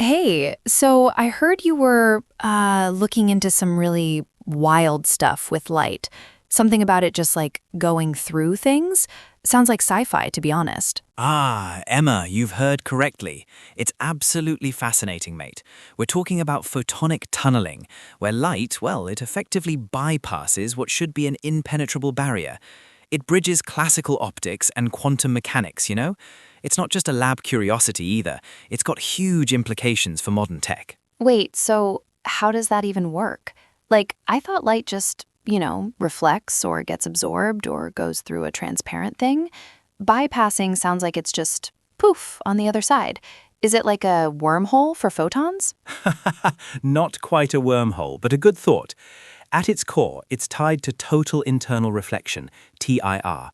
Hey, so I heard you were looking into some really wild stuff with light. Something about it just like going through things. Sounds like sci-fi, to be honest. Ah, Emma, you've heard correctly. It's absolutely fascinating, mate. We're talking about photonic tunneling, where light, well, it effectively bypasses what should be an impenetrable barrier. It bridges classical optics and quantum mechanics, you know? It's not just a lab curiosity either. It's got huge implications for modern tech. Wait, so how does that even work? Like, I thought light just, reflects or gets absorbed or goes through a transparent thing. Bypassing sounds like it's just poof on the other side. Is it like a wormhole for photons? Not quite a wormhole, but a good thought. At its core, it's tied to total internal reflection, TIR.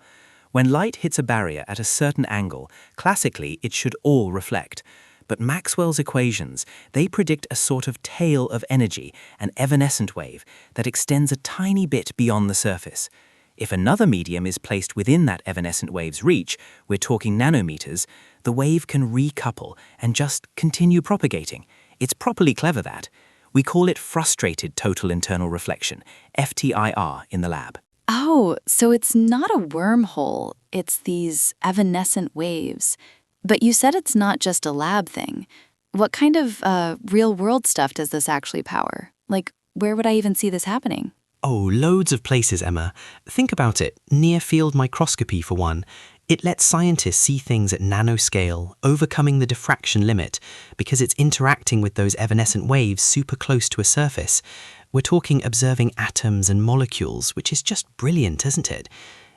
When light hits a barrier at a certain angle, classically it should all reflect. But Maxwell's equations, they predict a sort of tail of energy, an evanescent wave, that extends a tiny bit beyond the surface. If another medium is placed within that evanescent wave's reach, we're talking nanometers, the wave can recouple and just continue propagating. It's properly clever, that. We call it frustrated total internal reflection, FTIR, in the lab. Oh, so it's not a wormhole. It's these evanescent waves. But you said it's not just a lab thing. What kind of real-world stuff does this actually power? Like, where would I even see this happening? Oh, loads of places, Emma. Think about it. Near-field microscopy, for one. It lets scientists see things at nanoscale, overcoming the diffraction limit, because it's interacting with those evanescent waves super close to a surface. We're talking observing atoms and molecules, which is just brilliant, isn't it?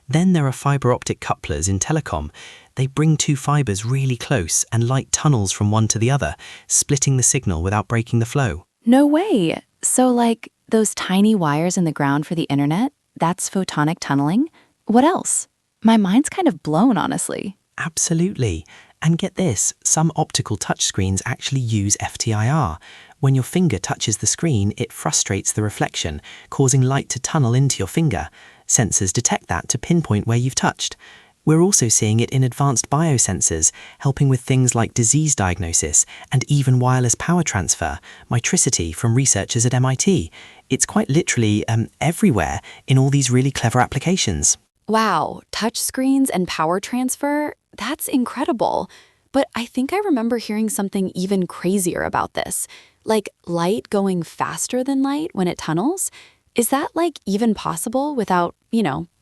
Then there are fiber optic couplers in telecom. They bring two fibers really close and light tunnels from one to the other, splitting the signal without breaking the flow. No way. So, like, those tiny wires in the ground for the internet, that's photonic tunneling? What else? My mind's kind of blown, honestly. Absolutely. And get this, some optical touchscreens actually use FTIR. When your finger touches the screen, it frustrates the reflection, causing light to tunnel into your finger. Sensors detect that to pinpoint where you've touched. We're also seeing it in advanced biosensors, helping with things like disease diagnosis and even wireless power transfer, Mitricity from researchers at MIT. It's quite literally everywhere in all these really clever applications. Wow, touchscreens and power transfer? That's incredible. But I think I remember hearing something even crazier about this. Like light going faster than light when it tunnels? Is that like even possible without,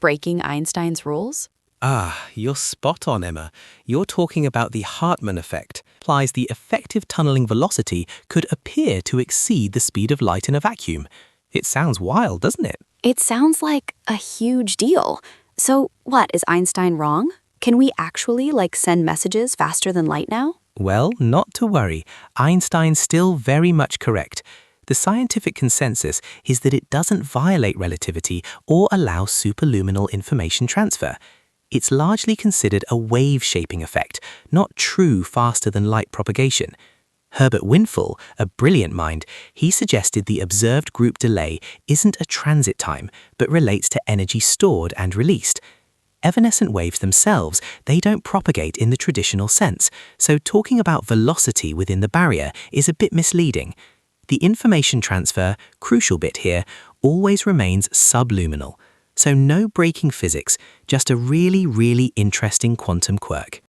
breaking Einstein's rules? Ah, you're spot on, Emma. You're talking about the Hartmann effect. Implies the effective tunneling velocity could appear to exceed the speed of light in a vacuum. It sounds wild, doesn't it? It sounds like a huge deal. So what, is Einstein wrong? Can we actually send messages faster than light now? Well, not to worry. Einstein's still very much correct. The scientific consensus is that it doesn't violate relativity or allow superluminal information transfer. It's largely considered a wave-shaping effect, not true faster-than-light propagation. Herbert Winful, a brilliant mind, he suggested the observed group delay isn't a transit time, but relates to energy stored and released. Evanescent waves themselves, they don't propagate in the traditional sense, so talking about velocity within the barrier is a bit misleading. The information transfer, crucial bit here, always remains subluminal. So no breaking physics, just a really, really interesting quantum quirk.